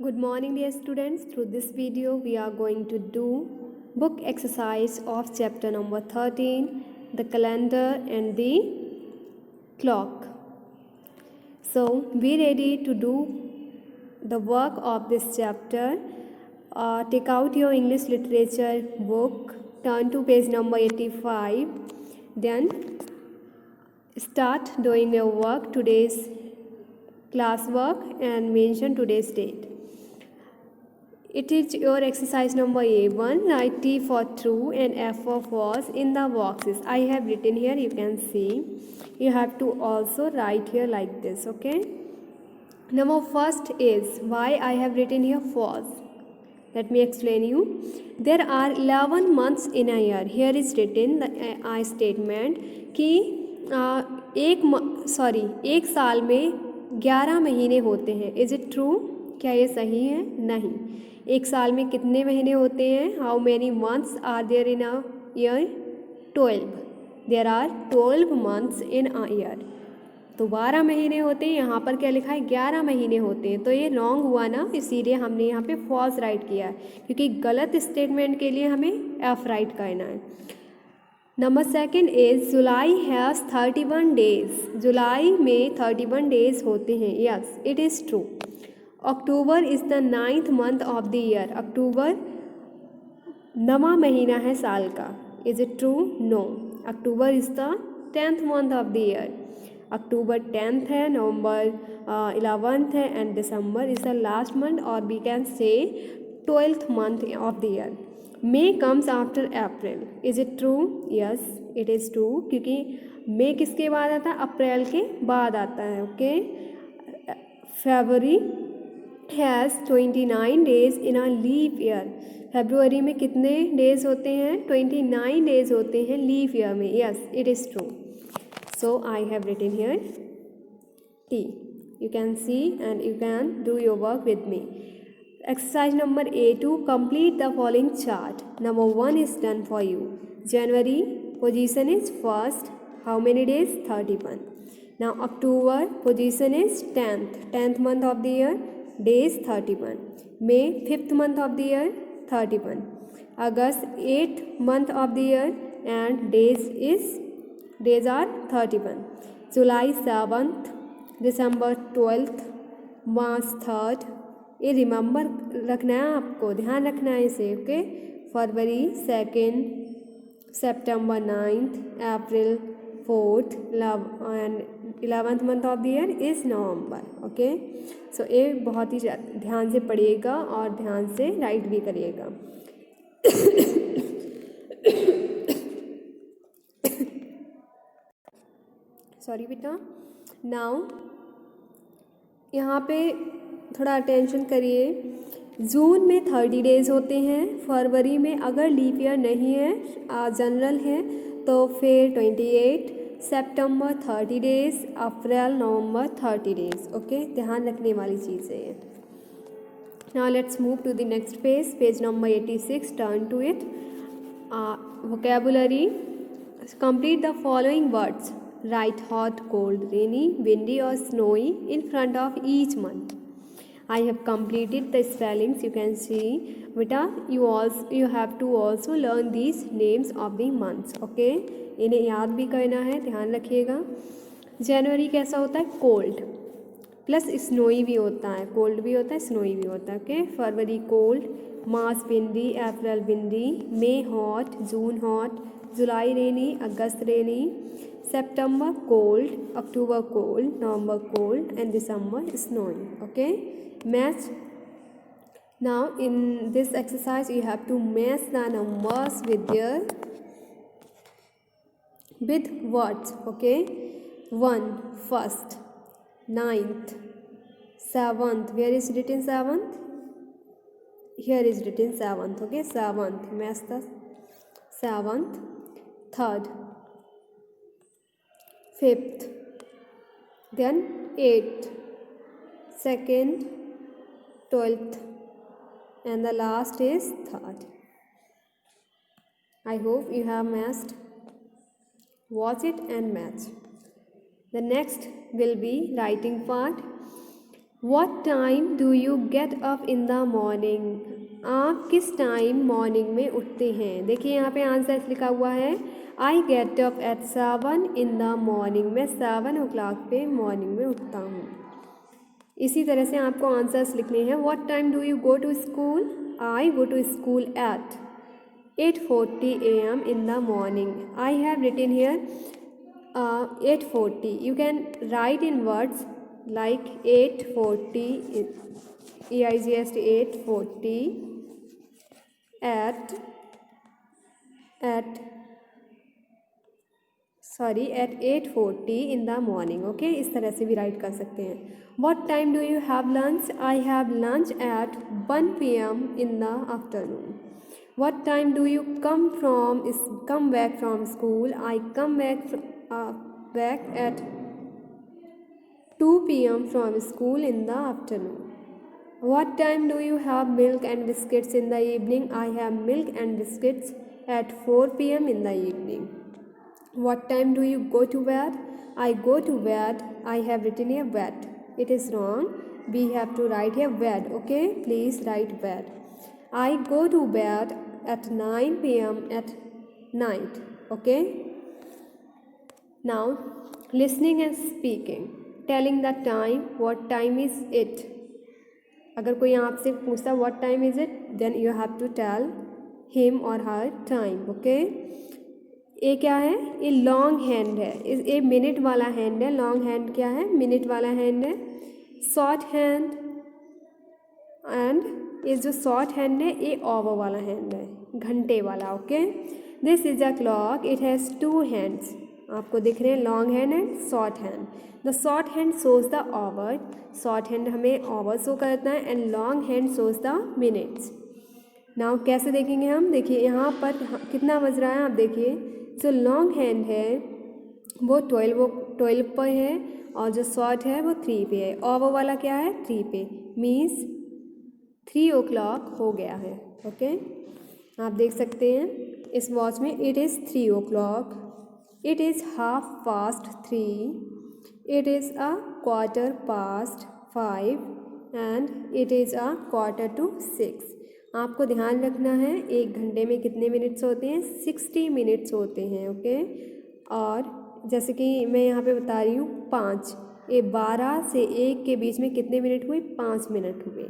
Good morning dear students. Through this video we are going to do book exercise of chapter number 13, the calendar and the clock. So be ready to do the work of this chapter. Take out your English literature book, turn to page number 85, then start doing your work, today's class work, and mention today's date. It is your exercise number A1. Write T for true and F for false in the boxes. I have written here, you can see. You have to also write here like this, okay? Number first is why I have written here false. Let me explain you. There are 11 months in a year. Here is written the I statement कि एक साल में 11 महीने होते हैं. Is it true? क्या ये सही है? नहीं. एक साल में कितने महीने होते हैं? How many months are there in a year? 12. There are 12 months in a year. तो 12 महीने होते हैं. यहाँ पर क्या लिखा है? 11 महीने होते हैं. तो ये रॉन्ग हुआ ना, इसीलिए हमने यहाँ पे फॉल्स राइट किया है, क्योंकि गलत स्टेटमेंट के लिए हमें एफ राइट करना है. Number second is July has 31 days. जुलाई में 31 डेज होते हैं. Yes, it is true. October is the 9th month of the year. अक्टूबर 9वां महीना है साल का. Is it true? No. October is the 10th month of the year. अक्टूबर 10th है, नवंबर 11th है, and December is the last month, और we can say 12th month of the year. May comes after April. Is it true? Yes, it is true, क्योंकि मे किसके बाद आता है? अप्रैल के बाद आता है. Okay. February has 29 days in a leap year. फरवरी में कितने डेज होते हैं? 29 डेज होते हैं लीप ईयर में. Yes, it is true. So I have written here T. You can see and you can do your work with me. Exercise number A2. Complete the following chart. Number 1 is done for you. January position is first. How many days? 31. Now October position is 10th. 10th month of the year. Days 31. May 5th month of the year. 31. August 8th month of the year and days are 31. July 7th, December 12th, March 3rd. ये remember रखना है आपको, ध्यान रखना है इसे. Okay. February 2nd, September 9th, April 4th, and 11th month of the year is November. Okay. So ये बहुत ही ध्यान से पढ़िएगा और ध्यान से राइट भी करिएगा. सॉरी बेटा. नाउ यहाँ पे थोड़ा अटेंशन करिए. जून में 30 डेज़ होते हैं. फरवरी में अगर लीप ईयर नहीं है, जनरल है, तो फिर 28. September 30 days. April November 30 days. Okay. ध्यान रखने वाली चीज़ है ये. Now let's move to the next page. Page number 86. Turn to it. Vocabulary. Complete the following words. Write hot, cold, rainy, windy or snowy in front of each month. I have completed the spellings. You can see. Beta, you have to also learn these names of the months. Okay. इन्हें याद भी करना है, ध्यान रखिएगा. जनवरी कैसा होता है? कोल्ड प्लस स्नोई भी होता है. कोल्ड भी होता है, स्नोई भी होता है. Okay. February cold, March windy, April windy, may hot, June hot, July rainy, August rainy, September cold, October cold, November cold, and December snowing. Okay. Match. Now in this exercise you have to match the numbers with words. Okay. 1 first, 9th, 7th. Where is written 7th? Here is written 7th. Okay. 7th. Match the 7th. 3rd, 5th, then 8th, 2nd, 12th, and the last is 3rd. I hope you have matched. Watch it and match. The next will be writing part. What time do you get up in the morning? आप किस time morning में उठते हैं? देखिए यहाँ पे answer लिखा हुआ है I get up at 7 in the morning. मैं 7 o'clock पे मॉर्निंग में उठता हूँ। इसी तरह से आपको आंसर्स लिखने हैं। What time do you go to school? I go to school at 8:40 AM in the morning. I have written here 8:40. You can write in words like 8:40 EIGST 8:40 at 8:40 in the morning. Okay, इस तरह से भी right कर सकते हैं। What time do you have lunch? I have lunch at 1 PM in the afternoon. What time do you come back from school? I come back at 2 PM from school in the afternoon. What time do you have milk and biscuits in the evening? I have milk and biscuits at 4 PM in the evening. What time do you go to bed? I go to bed. I have written here bed. It is wrong. We have to write here bed. Okay, please write bed. I go to bed at 9 PM at night. Okay. Now, listening and speaking. Telling the time. What time is it? अगर कोई आपसे पूछता what time is it, then you have to tell him or her time. Okay. ये क्या है? ये long hand है। ये मिनट वाला हैंड है। लॉन्ग हैंड क्या है? मिनट वाला हैंड है। शॉर्ट हैंड एंड ये जो शॉर्ट हैंड है ये आवर वाला हैंड है, घंटे वाला। Okay, this is a clock, it has 2 hands. आपको दिख रहे हैं long hand and short hand. The short hand shows the hour, short hand हमें आवर शो करता है and long hand shows the minutes. Now कैसे देखेंगे हम? देखिए यहाँ पर कितना बज रहा है, आप देखिए। जो लॉन्ग हैंड है वो 12 पर है और जो शॉर्ट है वो 3 पे है। ओवर वाला क्या है? 3 पे, मीन्स 3 o'clock हो गया है। ओके, आप देख सकते हैं इस वॉच में it is 3 o'clock, it is 3:30, it is a 5:15 and it is a 5:45। आपको ध्यान रखना है 1 घंटे में कितने मिनट्स होते हैं? 60 मिनट्स होते हैं। ओके, और जैसे कि मैं यहाँ पे बता रही हूँ 5, ये 12 से 1 के बीच में कितने मिनट हुए? 5 मिनट हुए।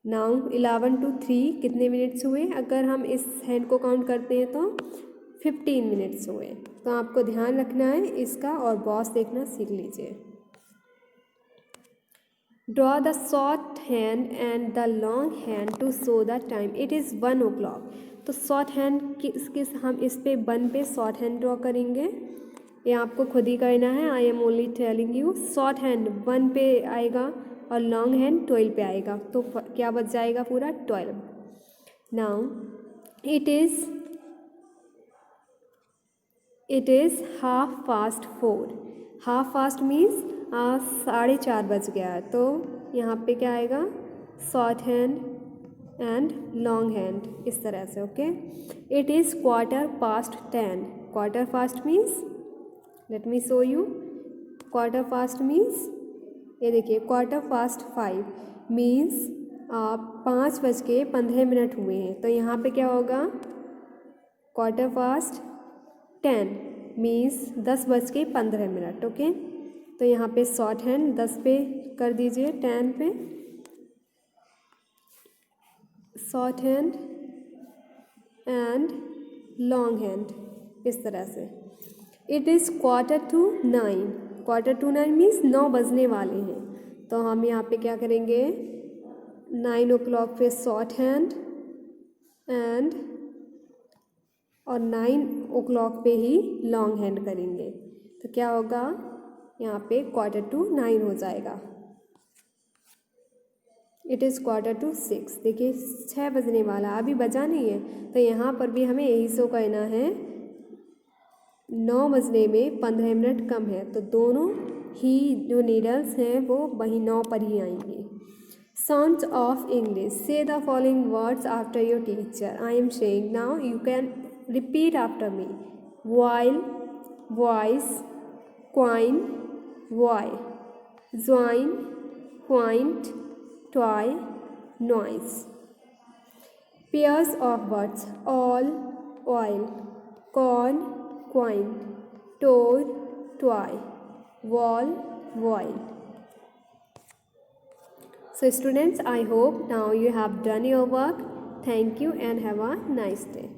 नाउ 11 to 3 कितने मिनट्स हुए? अगर हम इस हैंड को काउंट करते हैं तो 15 मिनट्स हुए। तो आपको ध्यान रखना है इसका और बॉस देखना सीख लीजिए। Draw the short hand and the long hand to show the time. It is 1 o'clock. तो शॉर्ट हैंड किस हम इस पे 1 पे शॉर्ट हैंड ड्रॉ करेंगे। ये आपको खुद ही करना है। I am only telling you. Short hand 1 पे आएगा और लॉन्ग हैंड 12 पे आएगा, तो क्या बच जाएगा? पूरा 12। Now it is 4:30। 4:30 मीन्स 4:30 बज गया है। तो यहाँ पे क्या आएगा? Short hand and long hand, इस तरह से। Okay, it is 10:15। 10:15 means, let me show you. 10:15 means ये देखिए 5:15 मीन्स 5:15 हुए हैं। तो यहाँ पे क्या होगा? 10:15 मीन्स 10:15। ओके, तो यहाँ पे शॉर्ट हैंड 10 पे कर दीजिए, 10 पे short hand and long hand, इस तरह से। It is 8:45। 8:45 मीन्स 9 बजने वाले हैं। तो हम यहाँ पे क्या करेंगे? 9 o'clock पे शॉर्ट हैंड एंड और 9 o'clock पे ही लॉन्ग हैंड करेंगे। तो क्या होगा? यहाँ पे 8:45 हो जाएगा। It is 5:45। देखिए 6 बजने वाला, अभी बजा नहीं है। तो यहाँ पर भी हमें यही शो करना है। 9 बजने में 15 मिनट कम है, तो दोनों ही जो नीडल्स हैं वो वही 9 पर ही आएंगी। Sounds of English. Say the following words after your teacher. I am saying now. You can repeat after me. While, voice, coin, why, join, quaint, toy, noise. Pairs of words: all, oil, corn, coin, toy, toy, wall, voil. So students, I hope now you have done your work. Thank you and have a nice day.